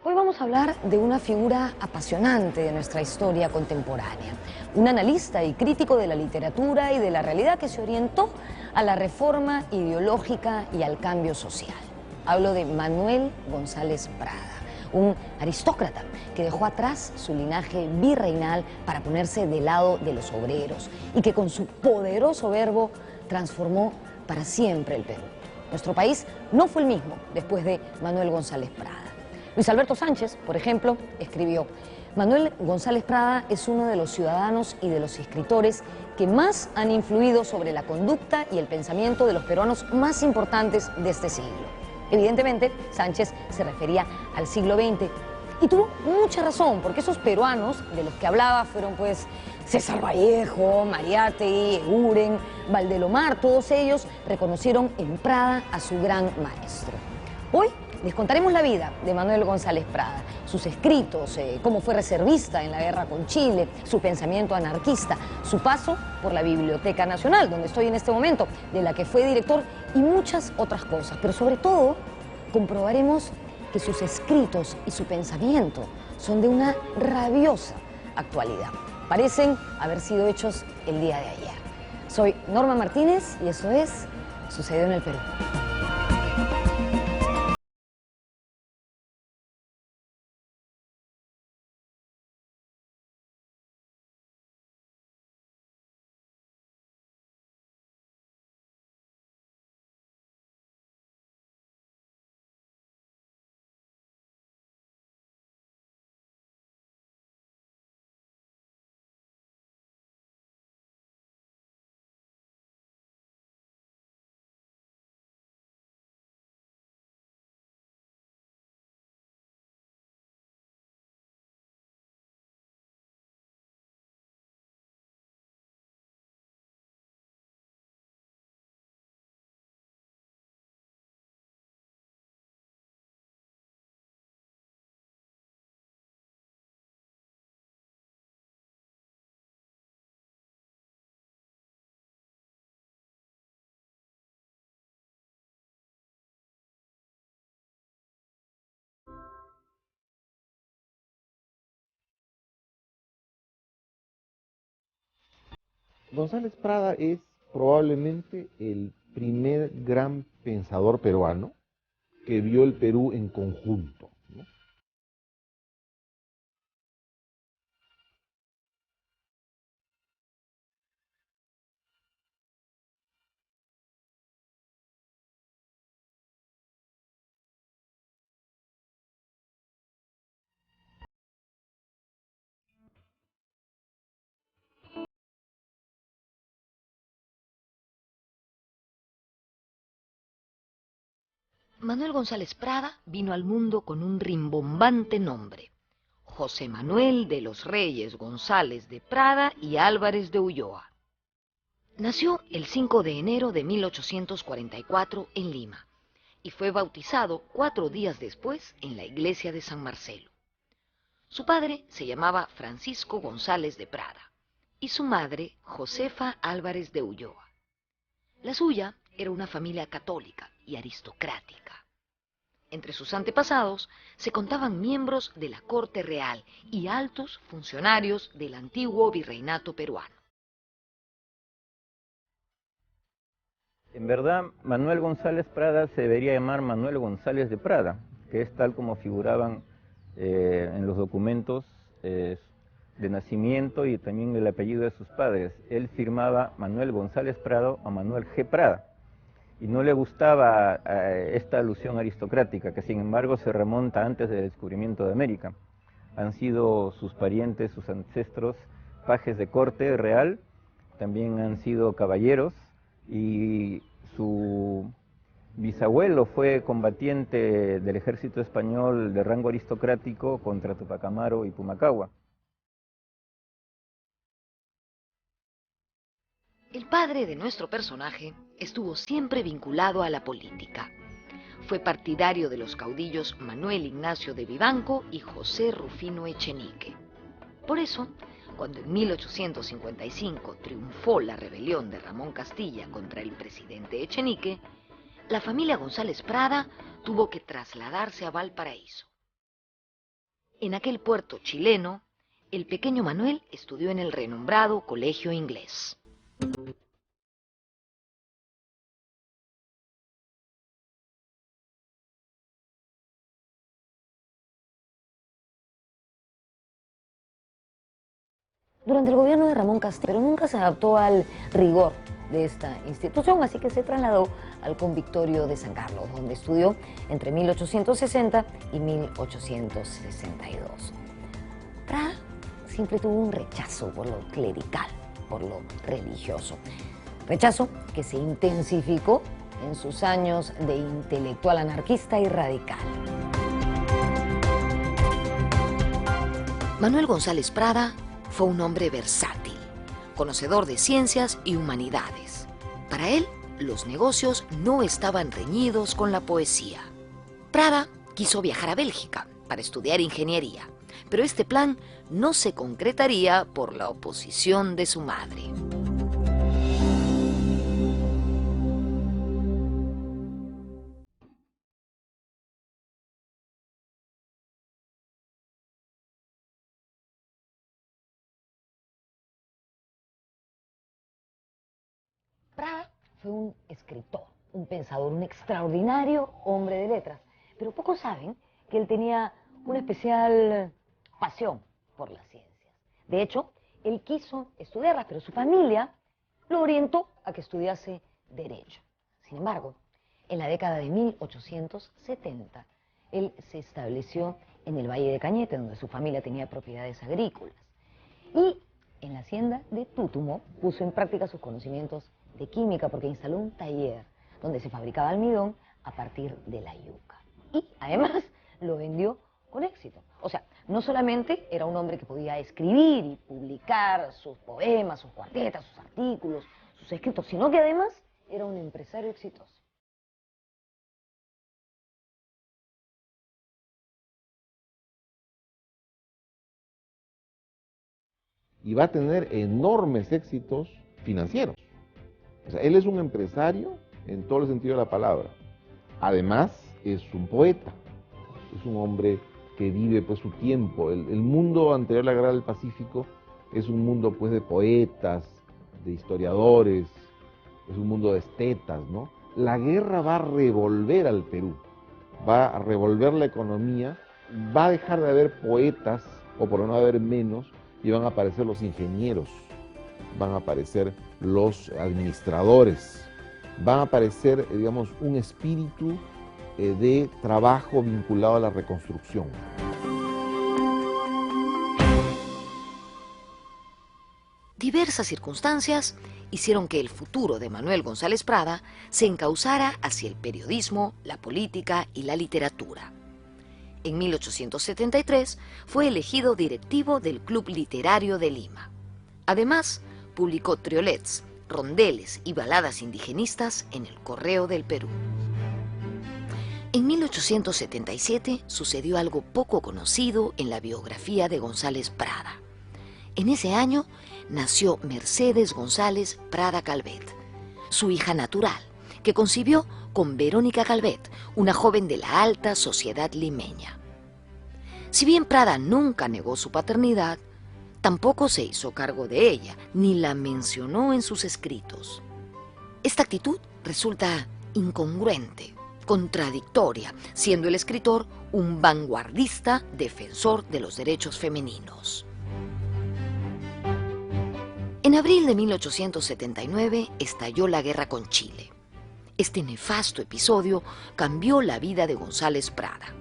Hoy vamos a hablar de una figura apasionante de nuestra historia contemporánea, un analista y crítico de la literatura y de la realidad que se orientó a la reforma ideológica y al cambio social. Hablo de Manuel González Prada, un aristócrata que dejó atrás su linaje virreinal para ponerse del lado de los obreros y que con su poderoso verbo transformó para siempre el Perú. Nuestro país no fue el mismo después de Manuel González Prada. Luis Alberto Sánchez, por ejemplo, escribió: Manuel González Prada es uno de los ciudadanos y de los escritores que más han influido sobre la conducta y el pensamiento de los peruanos más importantes de este siglo. Evidentemente, Sánchez se refería al siglo XX y tuvo mucha razón, porque esos peruanos de los que hablaba fueron pues César Vallejo, Mariátegui, Eguren, Valdelomar. Todos ellos reconocieron en Prada a su gran maestro. Hoy les contaremos la vida de Manuel González Prada, sus escritos, cómo fue reservista en la guerra con Chile, su pensamiento anarquista, su paso por la Biblioteca Nacional, donde estoy en este momento, de la que fue director, y muchas otras cosas. Pero sobre todo, comprobaremos que sus escritos y su pensamiento son de una rabiosa actualidad. Parecen haber sido hechos el día de ayer. Soy Norma Martínez y eso es Sucedió en el Perú. González Prada es probablemente el primer gran pensador peruano que vio el Perú en conjunto, ¿no? Manuel González Prada vino al mundo con un rimbombante nombre: José Manuel de los Reyes González de Prada y Álvarez de Ulloa. Nació el 5 de enero de 1844 en Lima y fue bautizado 4 días después en la iglesia de San Marcelo. Su padre se llamaba Francisco González de Prada y su madre Josefa Álvarez de Ulloa. La suya era una familia católica y aristocrática. Entre sus antepasados se contaban miembros de la corte real y altos funcionarios del antiguo virreinato peruano. En verdad, Manuel González Prada se debería llamar Manuel González de Prada, que es tal como figuraban en los documentos de nacimiento y también el apellido de sus padres. Él firmaba Manuel González Prado o Manuel G. Prada, y no le gustaba esta alusión aristocrática, que sin embargo se remonta antes del descubrimiento de América. Han sido sus parientes, sus ancestros, pajes de corte real, también han sido caballeros, y su bisabuelo fue combatiente del ejército español de rango aristocrático contra Tupac Amaru y Pumacahua. El padre de nuestro personaje estuvo siempre vinculado a la política. Fue partidario de los caudillos Manuel Ignacio de Vivanco y José Rufino Echenique. Por eso, cuando en 1855 triunfó la rebelión de Ramón Castilla contra el presidente Echenique, la familia González Prada tuvo que trasladarse a Valparaíso. En aquel puerto chileno, el pequeño Manuel estudió en el renombrado Colegio Inglés. Durante el gobierno de Ramón Castells, pero nunca se adaptó al rigor de esta institución, así que se trasladó al Convictorio de San Carlos, donde estudió entre 1860 y 1862. Prada siempre tuvo un rechazo por lo clerical, por lo religioso. Rechazo que se intensificó en sus años de intelectual anarquista y radical. Manuel González Prada fue un hombre versátil, conocedor de ciencias y humanidades. Para él, los negocios no estaban reñidos con la poesía. Prada quiso viajar a Bélgica para estudiar ingeniería, pero este plan no se concretaría por la oposición de su madre. Prada fue un escritor, un pensador, un extraordinario hombre de letras, pero pocos saben que él tenía una especial pasión por las ciencias. De hecho, él quiso estudiarlas, pero su familia lo orientó a que estudiase Derecho. Sin embargo, en la década de 1870, él se estableció en el Valle de Cañete, donde su familia tenía propiedades agrícolas. Y en la hacienda de Tútumo puso en práctica sus conocimientos de química, porque instaló un taller donde se fabricaba almidón a partir de la yuca. Y además lo vendió con éxito. O sea, no solamente era un hombre que podía escribir y publicar sus poemas, sus cuartetas, sus artículos, sus escritos, sino que además era un empresario exitoso. Y va a tener enormes éxitos financieros. O sea, él es un empresario en todo el sentido de la palabra. Además, es un poeta. Es un hombre que vive pues su tiempo. El mundo anterior a la Guerra del Pacífico es un mundo pues de poetas, de historiadores, es un mundo de estetas, ¿no? La guerra va a revolver al Perú, va a revolver la economía, va a dejar de haber poetas, o por no haber menos, y van a aparecer los ingenieros, van a aparecer los administradores, van a aparecer, digamos, un espíritu de trabajo vinculado a la reconstrucción. Diversas circunstancias hicieron que el futuro de Manuel González Prada se encauzara hacia el periodismo, la política y la literatura. En 1873 fue elegido directivo del Club Literario de Lima. Además, publicó triolets, rondeles y baladas indigenistas en el Correo del Perú. En 1877 sucedió algo poco conocido en la biografía de González Prada. En ese año nació Mercedes González Prada Calvet, su hija natural, que concibió con Verónica Calvet, una joven de la alta sociedad limeña. Si bien Prada nunca negó su paternidad, tampoco se hizo cargo de ella, ni la mencionó en sus escritos. Esta actitud resulta incongruente, contradictoria, siendo el escritor un vanguardista defensor de los derechos femeninos. En abril de 1879 estalló la guerra con Chile. Este nefasto episodio cambió la vida de González Prada.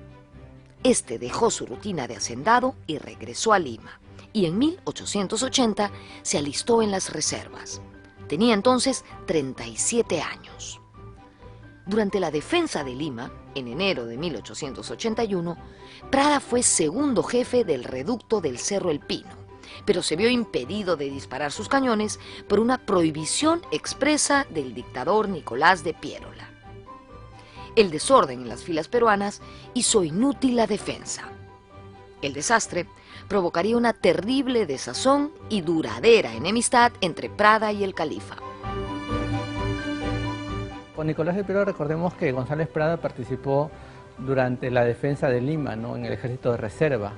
Este dejó su rutina de hacendado y regresó a Lima, y en 1880 se alistó en las reservas. Tenía entonces 37 años. Durante la defensa de Lima, en enero de 1881, Prada fue segundo jefe del reducto del Cerro El Pino, pero se vio impedido de disparar sus cañones por una prohibición expresa del dictador Nicolás de Piérola. El desorden en las filas peruanas hizo inútil la defensa. El desastre provocaría una terrible desazón y duradera enemistad entre Prada y el califa. Con Nicolás de Piérola recordemos que González Prada participó durante la defensa de Lima, ¿no?, en el ejército de reserva.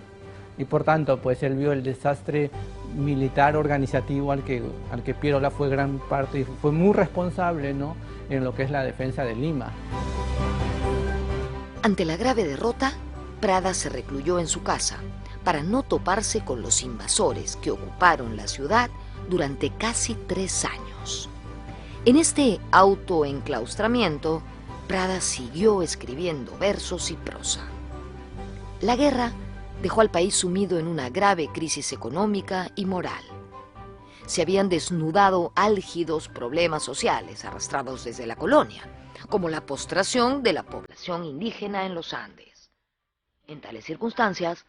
y por tanto pues él vio el desastre militar organizativo al que Pierola fue gran parte y fue muy responsable, ¿no?, en lo que es la defensa de Lima. Ante la grave derrota, Prada se recluyó en su casa para no toparse con los invasores que ocuparon la ciudad durante casi 3 años. En este autoenclaustramiento, Prada siguió escribiendo versos y prosa. La guerra dejó al país sumido en una grave crisis económica y moral. Se habían desnudado álgidos problemas sociales arrastrados desde la colonia, como la postración de la población indígena en los Andes. En tales circunstancias,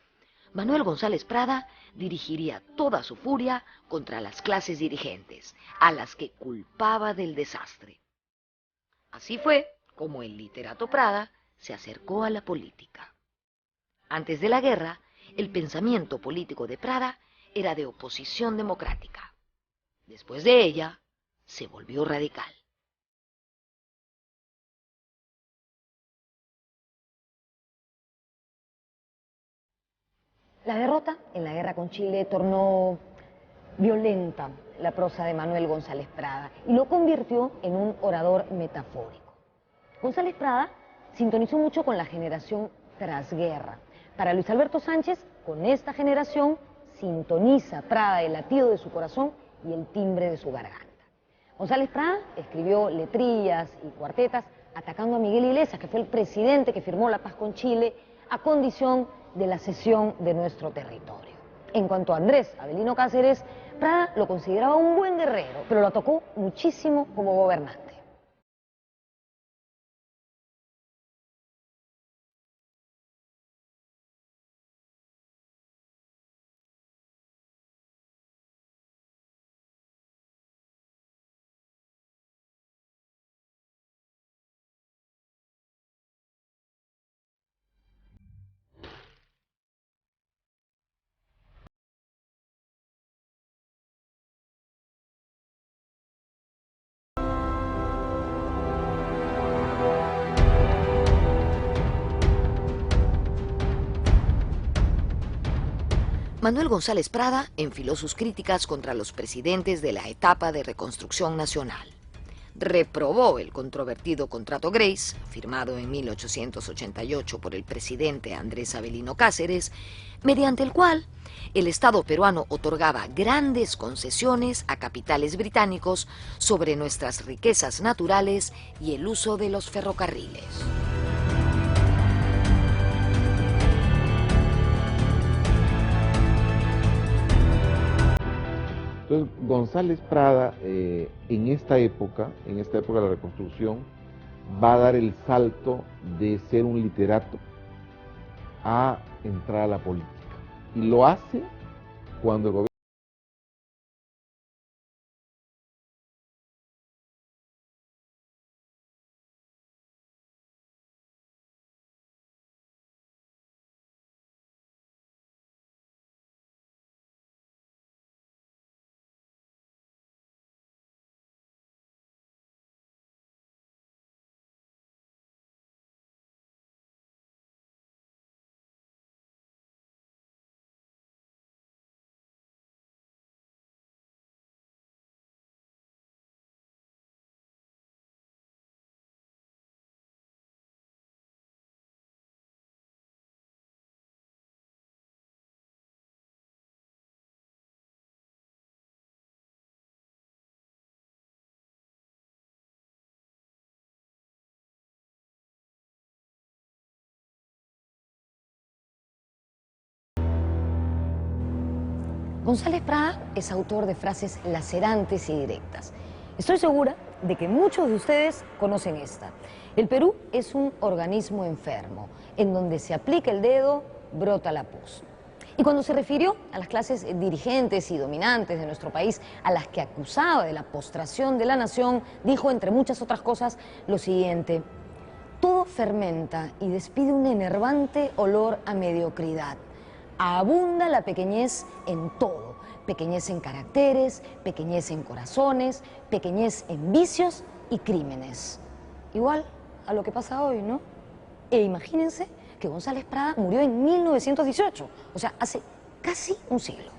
Manuel González Prada dirigiría toda su furia contra las clases dirigentes, a las que culpaba del desastre. Así fue como el literato Prada se acercó a la política. Antes de la guerra, el pensamiento político de Prada era de oposición democrática. Después de ella, se volvió radical. La derrota en la guerra con Chile tornó violenta la prosa de Manuel González Prada y lo convirtió en un orador metafórico. González Prada sintonizó mucho con la generación trasguerra. Para Luis Alberto Sánchez, con esta generación sintoniza Prada el latido de su corazón y el timbre de su garganta. González Prada escribió letrillas y cuartetas atacando a Miguel Iglesias, que fue el presidente que firmó la paz con Chile, a condición de la cesión de nuestro territorio. En cuanto a Andrés Avelino Cáceres, Prada lo consideraba un buen guerrero, pero lo atacó muchísimo como gobernante. Manuel González Prada enfiló sus críticas contra los presidentes de la etapa de reconstrucción nacional. Reprobó el controvertido Contrato Grace, firmado en 1888 por el presidente Andrés Avelino Cáceres, mediante el cual el Estado peruano otorgaba grandes concesiones a capitales británicos sobre nuestras riquezas naturales y el uso de los ferrocarriles. Entonces, González Prada, en esta época de la reconstrucción, va a dar el salto de ser un literato a entrar a la política. Y lo hace cuando el gobierno González Prada es autor de frases lacerantes y directas. Estoy segura de que muchos de ustedes conocen esta. El Perú es un organismo enfermo. En donde se aplica el dedo, brota la pus. Y cuando se refirió a las clases dirigentes y dominantes de nuestro país, a las que acusaba de la postración de la nación, dijo, entre muchas otras cosas, lo siguiente: todo fermenta y despide un enervante olor a mediocridad. Abunda la pequeñez en todo, pequeñez en caracteres, pequeñez en corazones, pequeñez en vicios y crímenes. Igual a lo que pasa hoy, ¿no? E imagínense que González Prada murió en 1918, o sea, hace casi un siglo.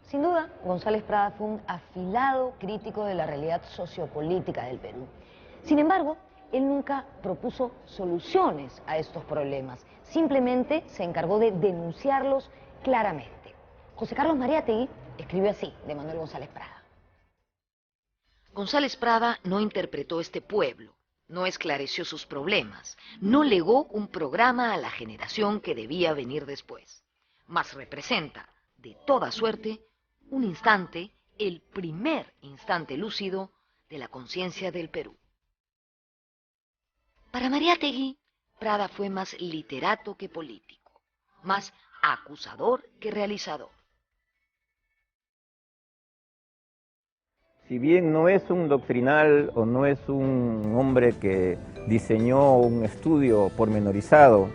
Sin duda, González Prada fue un afilado crítico de la realidad sociopolítica del Perú. Sin embargo, él nunca propuso soluciones a estos problemas, simplemente se encargó de denunciarlos claramente. José Carlos Mariátegui escribió así de Manuel González Prada. González Prada no interpretó este pueblo, no esclareció sus problemas, no legó un programa a la generación que debía venir después, mas representa, de toda suerte, un instante, el primer instante lúcido de la conciencia del Perú. Para Mariátegui, Prada fue más literato que político, más acusador que realizador. Si bien no es un doctrinal o no es un hombre que diseñó un estudio pormenorizado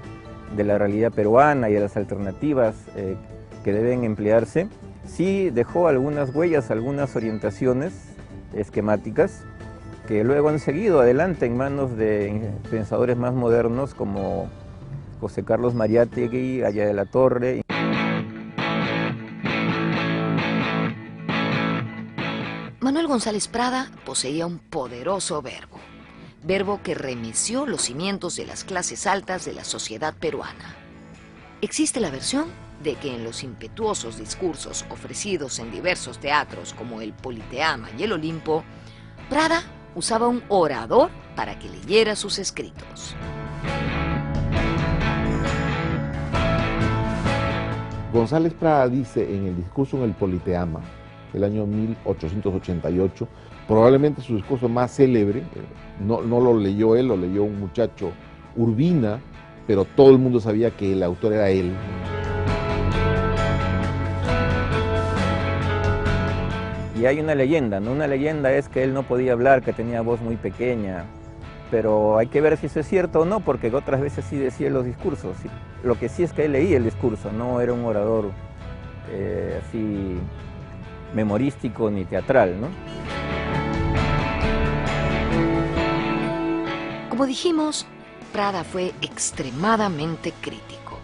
de la realidad peruana y de las alternativas que deben emplearse, sí dejó algunas huellas, algunas orientaciones esquemáticas que luego han seguido adelante en manos de pensadores más modernos como José Carlos Mariátegui, Aya de la Torre. Manuel González Prada poseía un poderoso verbo que remeció los cimientos de las clases altas de la sociedad peruana. Existe la versión de que en los impetuosos discursos ofrecidos en diversos teatros como el Politeama y el Olimpo, Prada usaba un orador para que leyera sus escritos. González Prada dice en el discurso en el Politeama, el año 1888, probablemente su discurso más célebre, no lo leyó él, lo leyó un muchacho Urbina, pero todo el mundo sabía que el autor era él. Y hay una leyenda, ¿no? Una leyenda es que él no podía hablar, que tenía voz muy pequeña, pero hay que ver si eso es cierto o no, porque otras veces sí decía los discursos. Lo que sí es que él leía el discurso, no era un orador así memorístico ni teatral, ¿no? Como dijimos, Prada fue extremadamente crítico,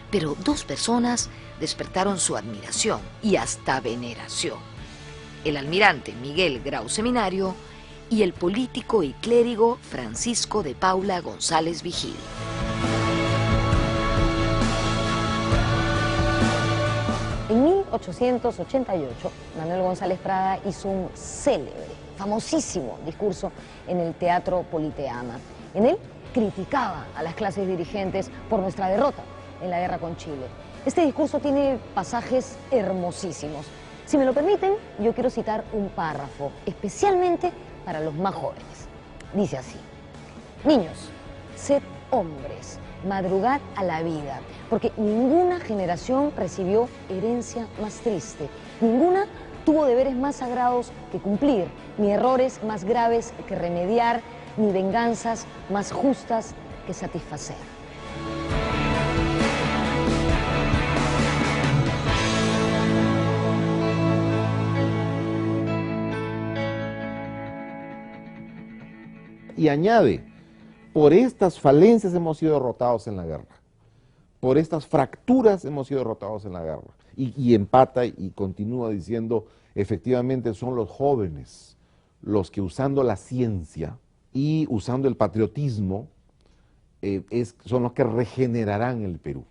pero dos personas despertaron su admiración y hasta veneración: el almirante Miguel Grau Seminario y el político y clérigo Francisco de Paula González Vigil. En 1888, Manuel González Prada hizo un célebre, famosísimo discurso en el Teatro Politeama. En él criticaba a las clases dirigentes por nuestra derrota en la guerra con Chile. Este discurso tiene pasajes hermosísimos. Si me lo permiten, yo quiero citar un párrafo, especialmente para los más jóvenes. Dice así: niños, sed hombres, madrugad a la vida, porque ninguna generación recibió herencia más triste, ninguna tuvo deberes más sagrados que cumplir, ni errores más graves que remediar, ni venganzas más justas que satisfacer. Y añade, por estas falencias hemos sido derrotados en la guerra, por estas fracturas hemos sido derrotados en la guerra. Y empata y continúa diciendo, efectivamente son los jóvenes los que, usando la ciencia y usando el patriotismo, son los que regenerarán el Perú.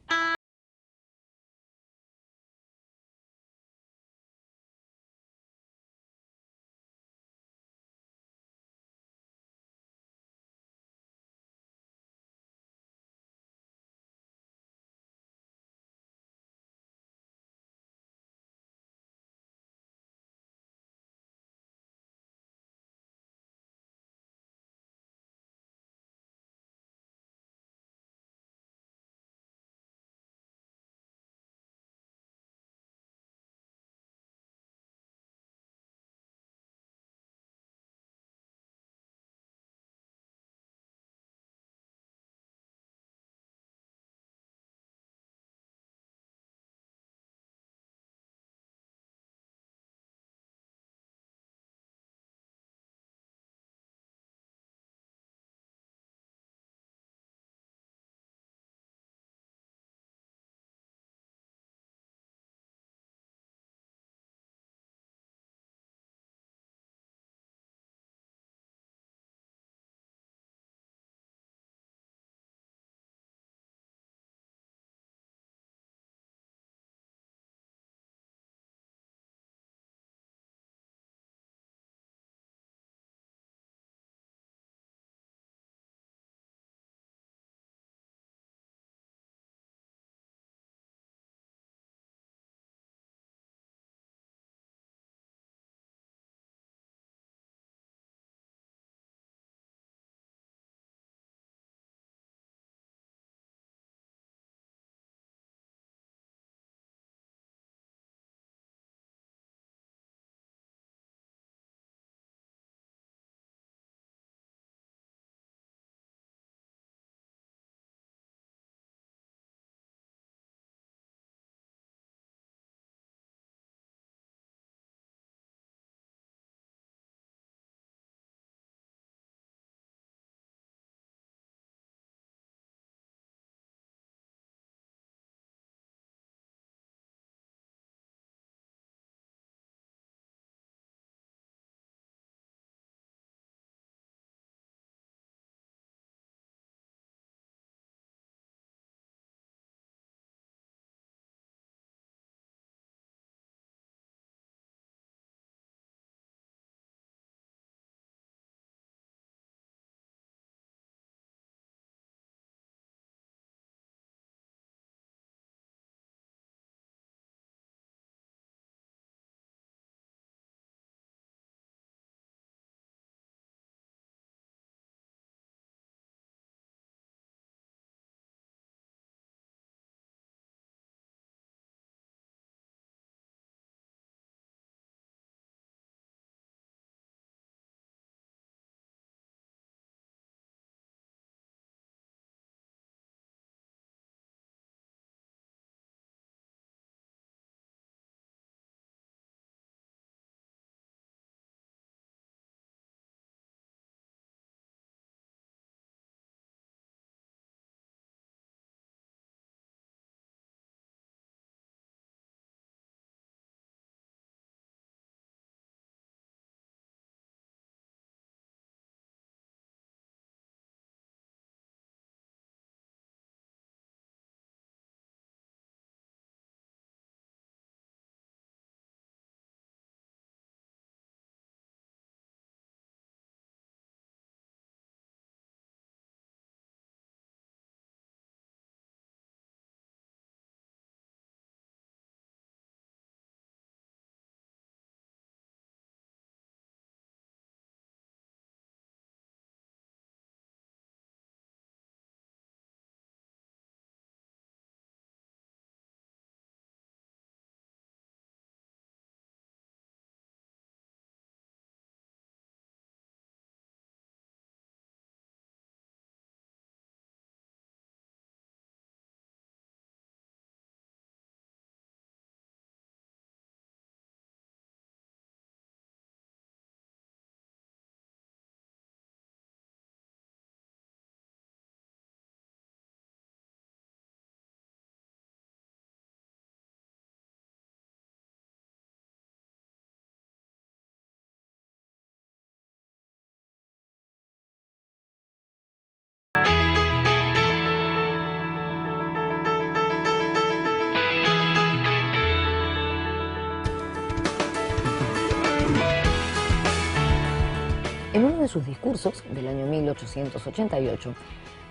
En uno de sus discursos del año 1888,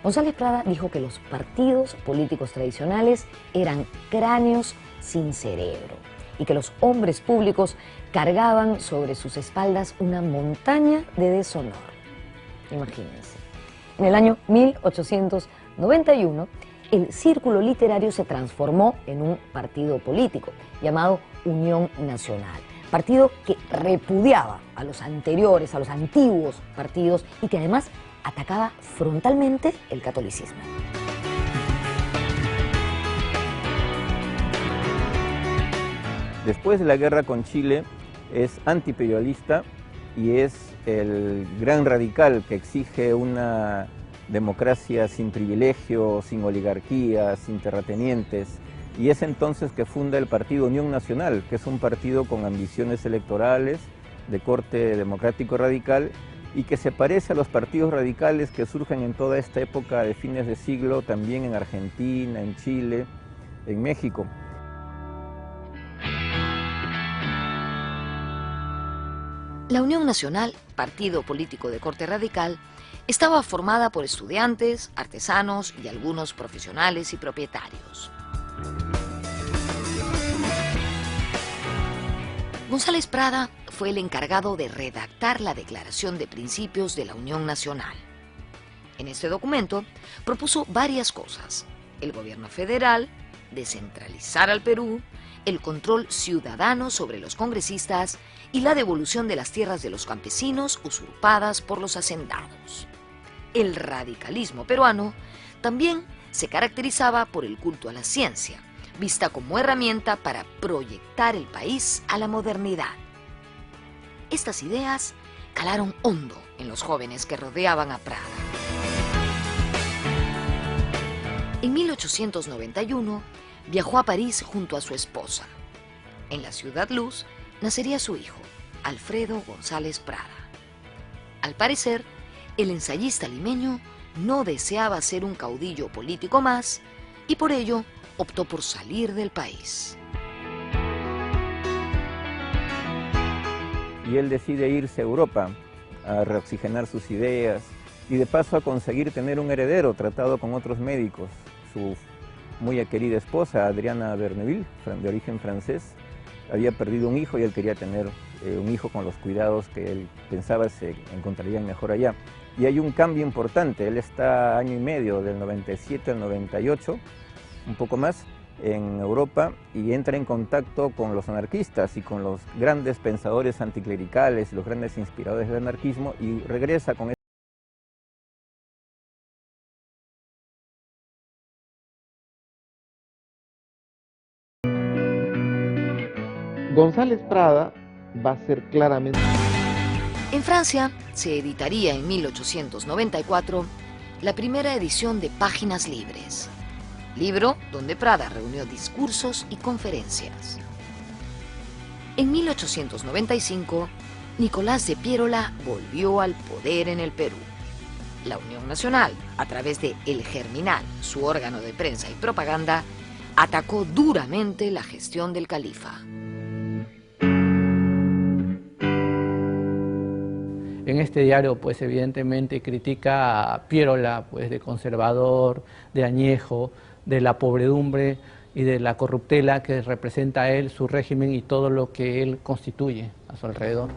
González Prada dijo que los partidos políticos tradicionales eran cráneos sin cerebro y que los hombres públicos cargaban sobre sus espaldas una montaña de deshonor. Imagínense. En el año 1891, el Círculo Literario se transformó en un partido político llamado Unión Nacional. Partido que repudiaba a los anteriores, a los antiguos partidos y que además atacaba frontalmente el catolicismo. Después de la guerra con Chile es antiimperialista y es el gran radical que exige una democracia sin privilegios, sin oligarquías, sin terratenientes. Y es entonces que funda el Partido Unión Nacional, que es un partido con ambiciones electorales de corte democrático radical y que se parece a los partidos radicales que surgen en toda esta época de fines de siglo, también en Argentina, en Chile, en México. La Unión Nacional, partido político de corte radical, estaba formada por estudiantes, artesanos y algunos profesionales y propietarios. González Prada fue el encargado de redactar la Declaración de Principios de la Unión Nacional. En este documento propuso varias cosas: el gobierno federal, descentralizar al Perú, el control ciudadano sobre los congresistas y la devolución de las tierras de los campesinos usurpadas por los hacendados. El radicalismo peruano también se caracterizaba por el culto a la ciencia, vista como herramienta para proyectar el país a la modernidad. Estas ideas calaron hondo en los jóvenes que rodeaban a Prada. En 1891 viajó a París junto a su esposa. En la Ciudad Luz nacería su hijo, Alfredo González Prada. Al parecer, el ensayista limeño no deseaba ser un caudillo político más y por ello optó por salir del país. Y él decide irse a Europa a reoxigenar sus ideas y de paso a conseguir tener un heredero tratado con otros médicos. Su muy querida esposa, Adriana Berneville, de origen francés, había perdido un hijo y él quería tener un hijo con los cuidados que él pensaba se encontrarían mejor allá. Y hay un cambio importante, él está año y medio, del 97 al 98, un poco más, en Europa y entra en contacto con los anarquistas y con los grandes pensadores anticlericales, los grandes inspiradores del anarquismo y regresa con González Prada va a ser claramente... En Francia se editaría en 1894 la primera edición de Páginas Libres, libro donde Prada reunió discursos y conferencias. En 1895, Nicolás de Piérola volvió al poder en el Perú. La Unión Nacional, a través de El Germinal, su órgano de prensa y propaganda, atacó duramente la gestión del califa. En este diario, pues evidentemente critica a Piérola, pues de conservador, de añejo, de la pobredumbre y de la corruptela que representa a él, su régimen y todo lo que él constituye a su alrededor.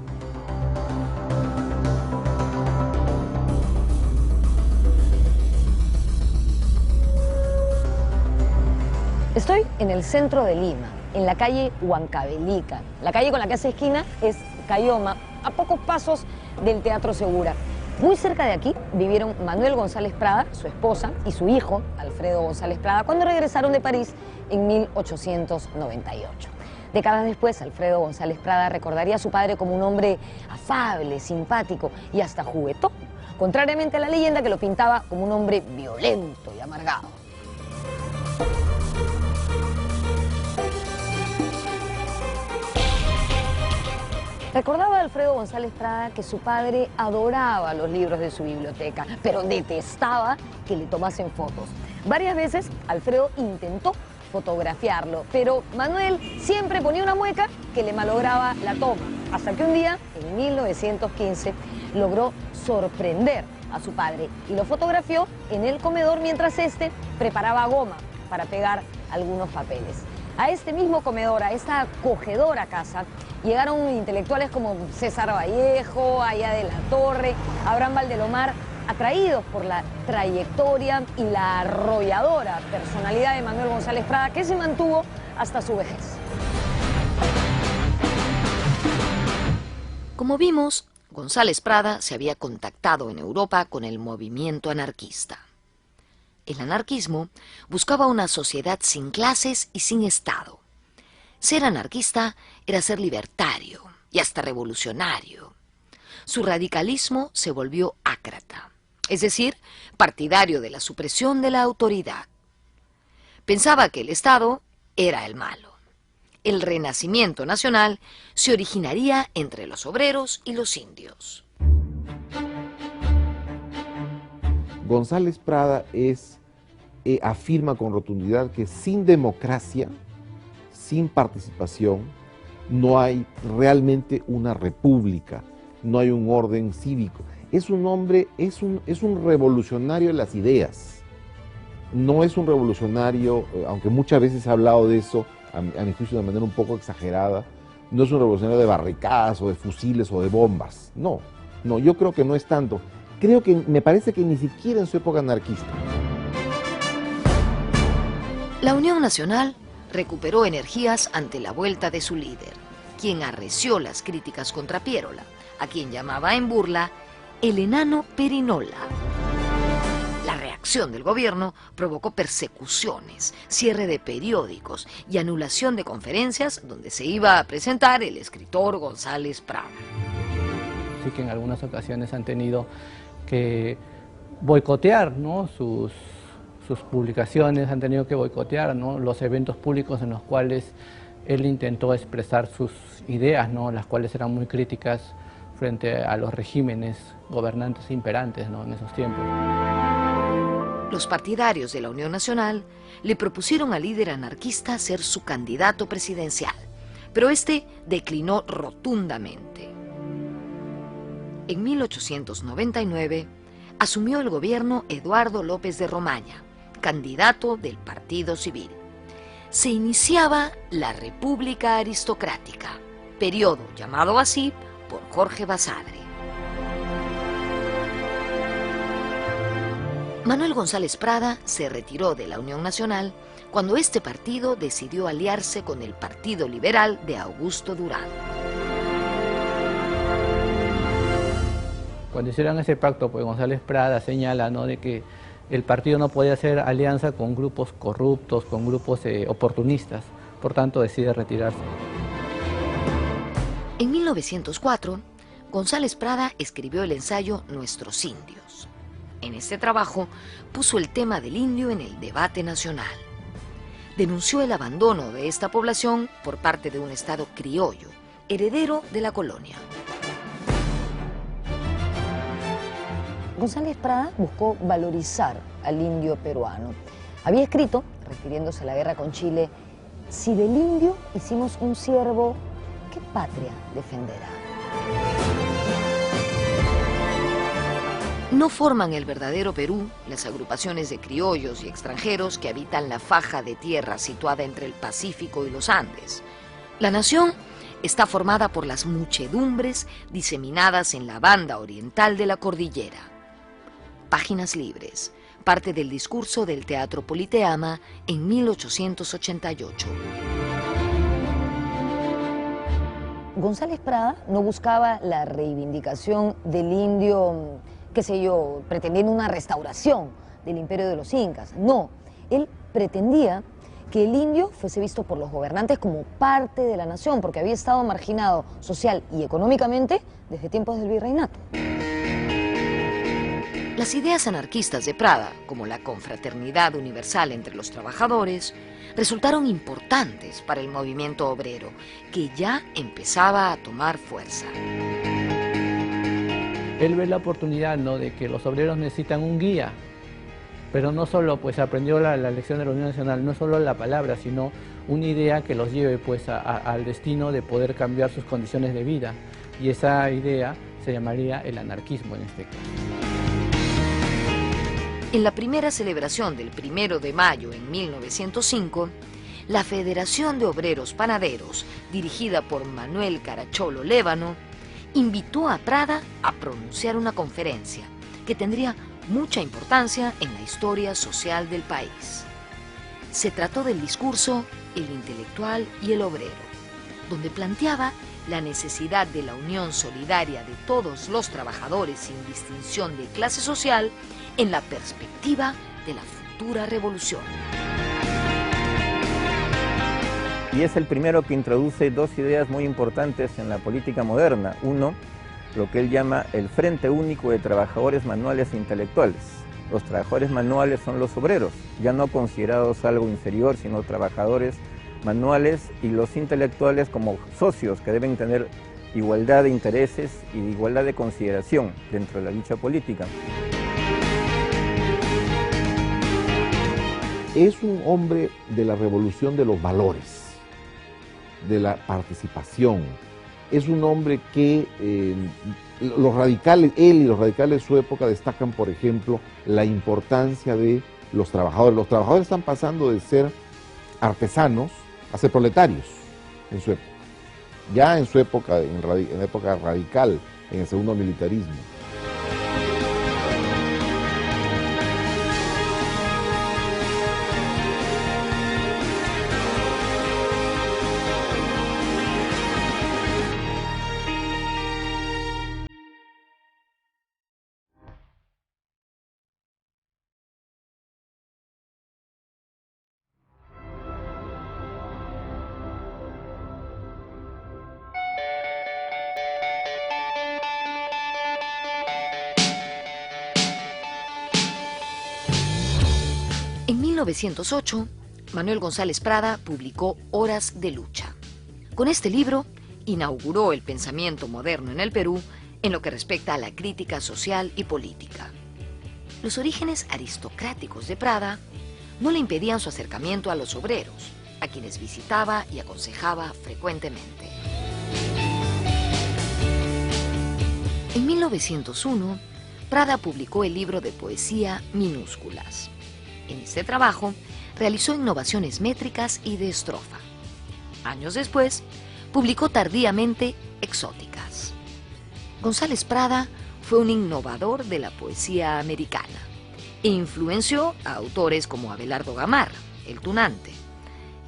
Estoy en el centro de Lima, en la calle Huancavelica. La calle con la que hace esquina es Cayoma, a pocos pasos del Teatro Segura. Muy cerca de aquí vivieron Manuel González Prada, su esposa, y su hijo, Alfredo González Prada, cuando regresaron de París en 1898. Décadas después, Alfredo González Prada recordaría a su padre como un hombre afable, simpático y hasta juguetón, contrariamente a la leyenda que lo pintaba como un hombre violento y amargado. Recordaba Alfredo González Prada que su padre adoraba los libros de su biblioteca, pero detestaba que le tomasen fotos. Varias veces Alfredo intentó fotografiarlo, pero Manuel siempre ponía una mueca que le malograba la toma, hasta que un día, en 1915, logró sorprender a su padre y lo fotografió en el comedor mientras este preparaba goma para pegar algunos papeles. A este mismo comedor, a esta acogedora casa, llegaron intelectuales como César Vallejo, Aya de la Torre, Abraham Valdelomar, atraídos por la trayectoria y la arrolladora personalidad de Manuel González Prada, que se mantuvo hasta su vejez. Como vimos, González Prada se había contactado en Europa con el movimiento anarquista. El anarquismo buscaba una sociedad sin clases y sin Estado. Ser anarquista era ser libertario y hasta revolucionario. Su radicalismo se volvió ácrata, es decir, partidario de la supresión de la autoridad. Pensaba que el Estado era el malo. El renacimiento nacional se originaría entre los obreros y los indios. González Prada afirma con rotundidad que sin democracia, sin participación, no hay realmente una república, no hay un orden cívico. Es un hombre, es un revolucionario de las ideas. No es un revolucionario, aunque muchas veces se ha hablado de eso, a mi juicio de manera un poco exagerada, no es un revolucionario de barricadas o de fusiles o de bombas. No, yo creo que no es tanto. Me parece que ni siquiera en su época anarquista. La Unión Nacional recuperó energías ante la vuelta de su líder, quien arreció las críticas contra Piérola, a quien llamaba en burla el enano Perinola. La reacción del gobierno provocó persecuciones, cierre de periódicos y anulación de conferencias donde se iba a presentar el escritor González Prada. Así que en algunas ocasiones han tenido que boicotear, ¿no?, sus publicaciones, han tenido que boicotear, ¿no?, los eventos públicos en los cuales él intentó expresar sus ideas, ¿no?, las cuales eran muy críticas frente a los regímenes gobernantes imperantes, ¿no?, en esos tiempos. Los partidarios de la Unión Nacional le propusieron al líder anarquista ser su candidato presidencial, pero este declinó rotundamente. En 1899 asumió el gobierno Eduardo López de Romaña, candidato del Partido Civil. Se iniciaba la República Aristocrática, periodo llamado así por Jorge Basadre. Manuel González Prada se retiró de la Unión Nacional cuando este partido decidió aliarse con el Partido Liberal de Augusto Durán. Cuando hicieron ese pacto, pues González Prada señala, ¿no?, de que el partido no podía hacer alianza con grupos corruptos, con grupos oportunistas, por tanto decide retirarse. En 1904, González Prada escribió el ensayo Nuestros Indios. En este trabajo puso el tema del indio en el debate nacional. Denunció el abandono de esta población por parte de un Estado criollo, heredero de la colonia. González Prada buscó valorizar al indio peruano. Había escrito, refiriéndose a la guerra con Chile, si del indio hicimos un siervo, ¿qué patria defenderá? No forman el verdadero Perú las agrupaciones de criollos y extranjeros que habitan la faja de tierra situada entre el Pacífico y los Andes. La nación está formada por las muchedumbres diseminadas en la banda oriental de la cordillera. Páginas libres, parte del discurso del Teatro Politeama en 1888. González Prada no buscaba la reivindicación del indio, qué sé yo, pretendiendo una restauración del imperio de los incas. No, él pretendía que el indio fuese visto por los gobernantes como parte de la nación, porque había estado marginado social y económicamente desde tiempos del virreinato. Las ideas anarquistas de Prada, como la confraternidad universal entre los trabajadores, resultaron importantes para el movimiento obrero, que ya empezaba a tomar fuerza. Él ve la oportunidad, ¿no?, de que los obreros necesitan un guía, pero no solo pues aprendió la lección de la Unión Nacional, no solo la palabra, sino una idea que los lleve pues al destino de poder cambiar sus condiciones de vida, y esa idea se llamaría el anarquismo en este caso. En la primera celebración del 1 de mayo en 1905, la Federación de Obreros Panaderos, dirigida por Manuel Caracciolo Lévano, invitó a Prada a pronunciar una conferencia que tendría mucha importancia en la historia social del país. Se trató del discurso El intelectual y el obrero, donde planteaba la necesidad de la unión solidaria de todos los trabajadores sin distinción de clase social en la perspectiva de la futura revolución. Y es el primero que introduce dos ideas muy importantes en la política moderna. Uno, lo que él llama el Frente Único de Trabajadores Manuales e Intelectuales. Los trabajadores manuales son los obreros, ya no considerados algo inferior, sino trabajadores manuales, y los intelectuales como socios que deben tener igualdad de intereses y igualdad de consideración dentro de la lucha política. Es un hombre de la revolución de los valores, de la participación. Es un hombre que los radicales, él y los radicales de su época destacan, por ejemplo, la importancia de los trabajadores. Los trabajadores están pasando de ser artesanos a ser proletarios en su época. Ya en su época, en la época radical, en el segundo militarismo. En 1908, Manuel González Prada publicó Horas de Lucha. Con este libro, inauguró el pensamiento moderno en el Perú en lo que respecta a la crítica social y política. Los orígenes aristocráticos de Prada no le impedían su acercamiento a los obreros, a quienes visitaba y aconsejaba frecuentemente. En 1901, Prada publicó el libro de poesía Minúsculas. En este trabajo realizó innovaciones métricas y de estrofa. Años después, publicó tardíamente Exóticas. González Prada fue un innovador de la poesía americana e influenció a autores como Abelardo Gamarra, el tunante.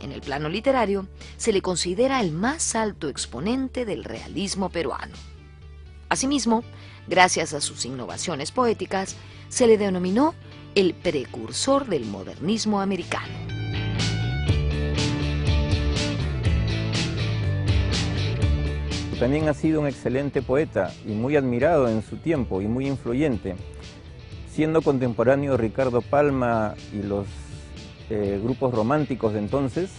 En el plano literario, se le considera el más alto exponente del realismo peruano. Asimismo, gracias a sus innovaciones poéticas, se le denominó el precursor del modernismo americano. También ha sido un excelente poeta y muy admirado en su tiempo y muy influyente. Siendo contemporáneo de Ricardo Palma y los grupos románticos de entonces,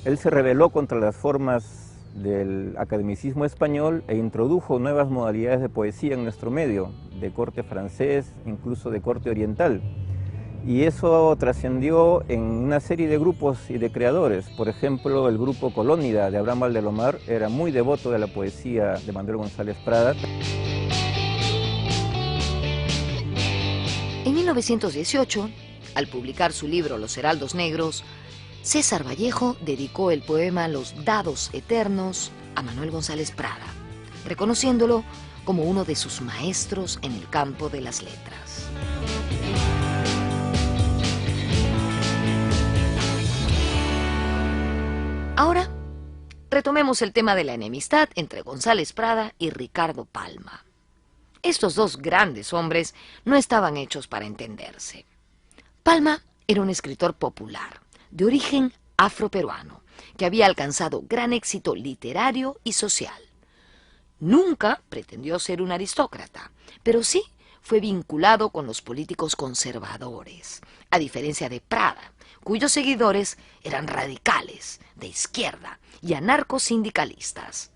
él se rebeló contra las formas del academicismo español e introdujo nuevas modalidades de poesía en nuestro medio, de corte francés, incluso de corte oriental. Y eso trascendió en una serie de grupos y de creadores. Por ejemplo, el grupo Colónida de Abraham Valdelomar era muy devoto de la poesía de Manuel González Prada. En 1918, al publicar su libro Los Heraldos Negros, César Vallejo dedicó el poema Los Dados Eternos a Manuel González Prada, reconociéndolo como uno de sus maestros en el campo de las letras. Ahora, retomemos el tema de la enemistad entre González Prada y Ricardo Palma. Estos dos grandes hombres no estaban hechos para entenderse. Palma era un escritor popular, de origen afroperuano, que había alcanzado gran éxito literario y social. Nunca pretendió ser un aristócrata, pero sí fue vinculado con los políticos conservadores, a diferencia de Prada, cuyos seguidores eran radicales, de izquierda y anarcosindicalistas.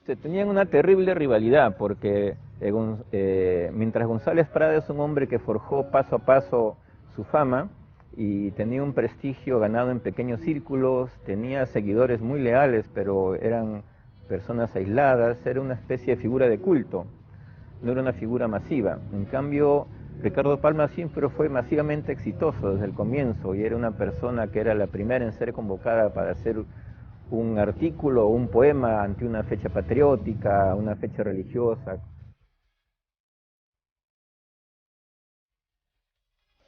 Se tenían una terrible rivalidad porque mientras González Prada es un hombre que forjó paso a paso su fama y tenía un prestigio ganado en pequeños círculos, tenía seguidores muy leales, pero eran personas aisladas, era una especie de figura de culto, no era una figura masiva. En cambio, Ricardo Palma siempre fue masivamente exitoso desde el comienzo y era una persona que era la primera en ser convocada para hacer un artículo o un poema ante una fecha patriótica, una fecha religiosa.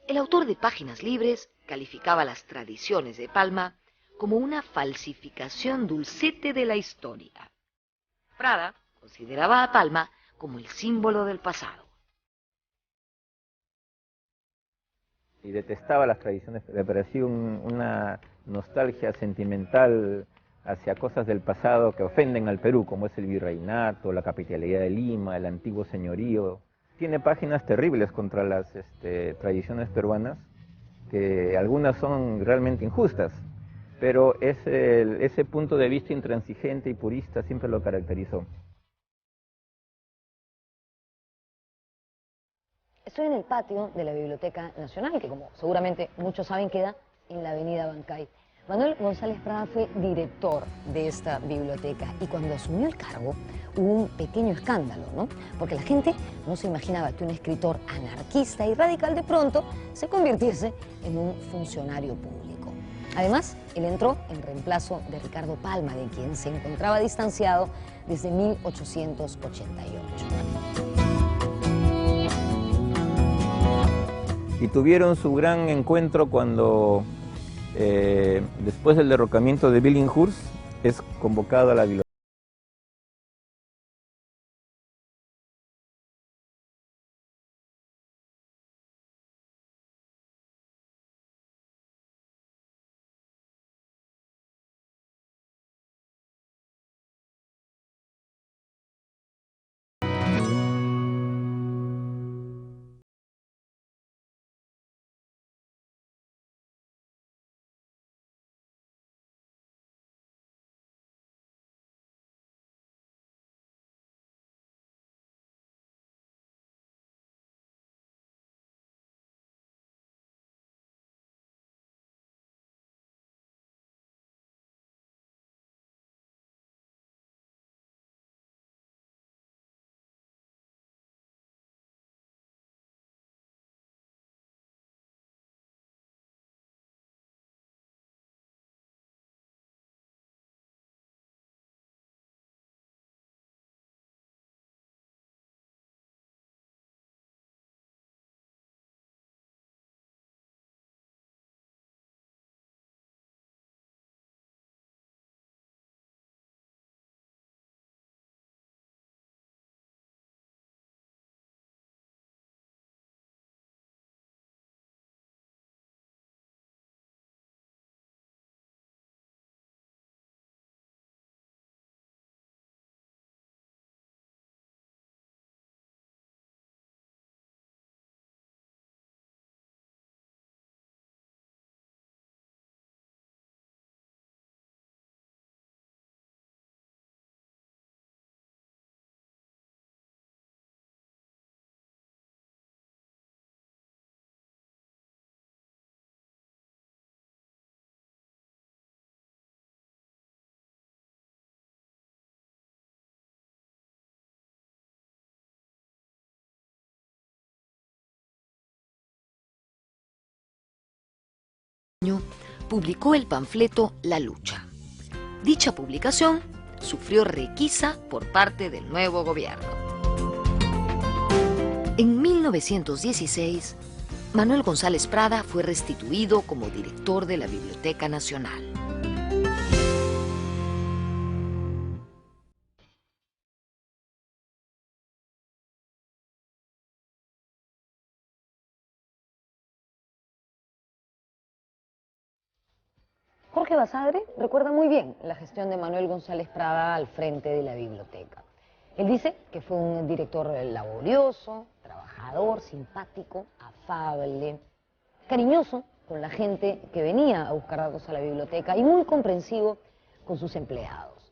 El autor de Páginas Libres calificaba las tradiciones de Palma como una falsificación dulcete de la historia. Prada consideraba a Palma como el símbolo del pasado. Y detestaba las tradiciones, le parecía una nostalgia sentimental hacia cosas del pasado que ofenden al Perú, como es el virreinato, la capitalidad de Lima, el antiguo señorío. Tiene páginas terribles contra las tradiciones peruanas, que algunas son realmente injustas, pero ese punto de vista intransigente y purista siempre lo caracterizó. Estoy en el patio de la Biblioteca Nacional, que como seguramente muchos saben queda en la avenida Bancay. Manuel González Prada fue director de esta biblioteca y cuando asumió el cargo hubo un pequeño escándalo, ¿no? Porque la gente no se imaginaba que un escritor anarquista y radical de pronto se convirtiese en un funcionario público. Además, él entró en reemplazo de Ricardo Palma, de quien se encontraba distanciado desde 1888. Y tuvieron su gran encuentro cuando, después del derrocamiento de Billinghurst, es convocado a la biblioteca. Publicó el panfleto La Lucha. Dicha publicación sufrió requisa por parte del nuevo gobierno. En 1916, Manuel González Prada fue restituido como director de la Biblioteca Nacional. Jorge Basadre recuerda muy bien la gestión de Manuel González Prada al frente de la biblioteca. Él dice que fue un director laborioso, trabajador, simpático, afable, cariñoso con la gente que venía a buscar datos a la biblioteca y muy comprensivo con sus empleados.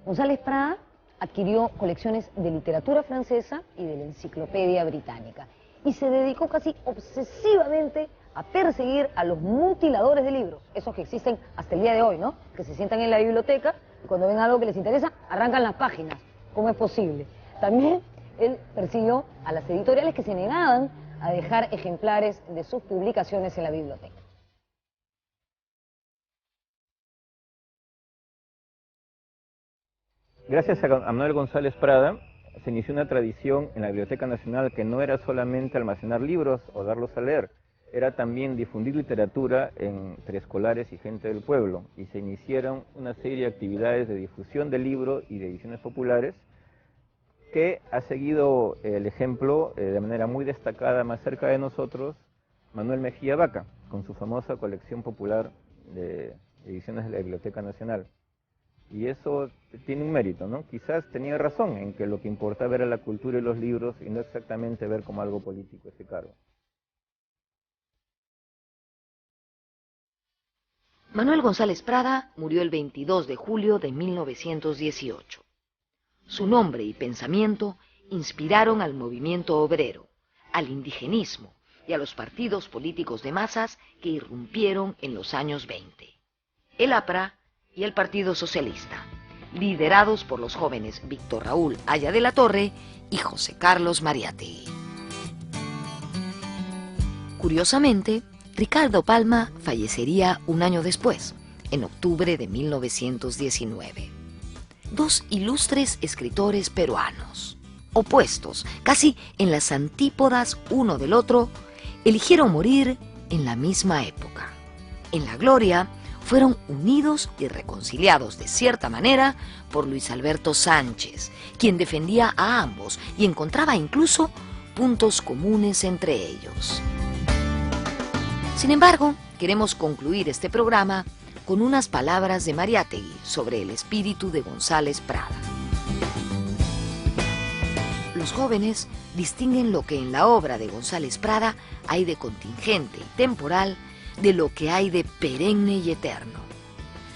González Prada adquirió colecciones de literatura francesa y de la enciclopedia británica y se dedicó casi obsesivamente a perseguir a los mutiladores de libros, esos que existen hasta el día de hoy, ¿no? Que se sientan en la biblioteca y cuando ven algo que les interesa, arrancan las páginas. ¿Cómo es posible? También él persiguió a las editoriales que se negaban a dejar ejemplares de sus publicaciones en la biblioteca. Gracias a Manuel González Prada se inició una tradición en la Biblioteca Nacional que no era solamente almacenar libros o darlos a leer, era también difundir literatura entre escolares y gente del pueblo, y se iniciaron una serie de actividades de difusión del libro y de ediciones populares que ha seguido el ejemplo de manera muy destacada más cerca de nosotros Manuel Mejía Vaca, con su famosa colección popular de ediciones de la Biblioteca Nacional. Y eso tiene un mérito, ¿no? Quizás tenía razón en que lo que importaba era la cultura y los libros y no exactamente ver como algo político ese cargo. Manuel González Prada murió el 22 de julio de 1918. Su nombre y pensamiento inspiraron al movimiento obrero, al indigenismo y a los partidos políticos de masas que irrumpieron en los años 20. El APRA y el Partido Socialista, liderados por los jóvenes Víctor Raúl Haya de la Torre y José Carlos Mariátegui. Curiosamente, Ricardo Palma fallecería un año después, en octubre de 1919. Dos ilustres escritores peruanos, opuestos, casi en las antípodas uno del otro, eligieron morir en la misma época. En la gloria, fueron unidos y reconciliados de cierta manera por Luis Alberto Sánchez, quien defendía a ambos y encontraba incluso puntos comunes entre ellos. Sin embargo, queremos concluir este programa con unas palabras de Mariátegui sobre el espíritu de González Prada. Los jóvenes distinguen lo que en la obra de González Prada hay de contingente y temporal de lo que hay de perenne y eterno.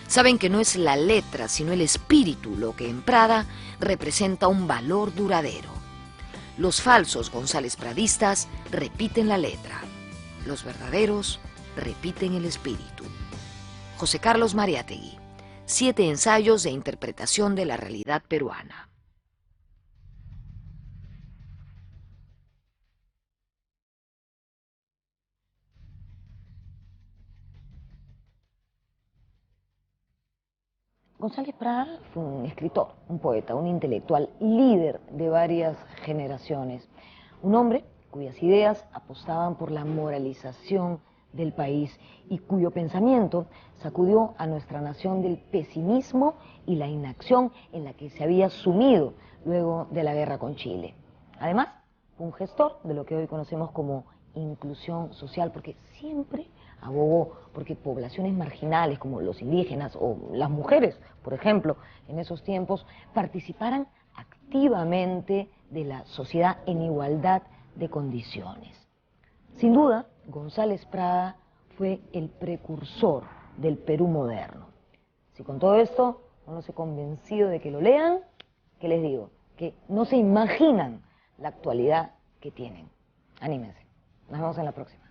Saben que no es la letra, sino el espíritu lo que en Prada representa un valor duradero. Los falsos González Pradistas repiten la letra. Los verdaderos repiten el espíritu. José Carlos Mariátegui, 7 ensayos de interpretación de la realidad peruana. González Prada fue un escritor, un poeta, un intelectual, líder de varias generaciones. Un hombre cuyas ideas apostaban por la moralización del país y cuyo pensamiento sacudió a nuestra nación del pesimismo y la inacción en la que se había sumido luego de la guerra con Chile. Además, fue un gestor de lo que hoy conocemos como inclusión social, porque siempre abogó porque poblaciones marginales como los indígenas o las mujeres, por ejemplo, en esos tiempos, participaran activamente de la sociedad en igualdad de condiciones. Sin duda, González Prada fue el precursor del Perú moderno. Si con todo esto no los he convencido de que lo lean, ¿qué les digo? Que no se imaginan la actualidad que tienen. Anímense. Nos vemos en la próxima.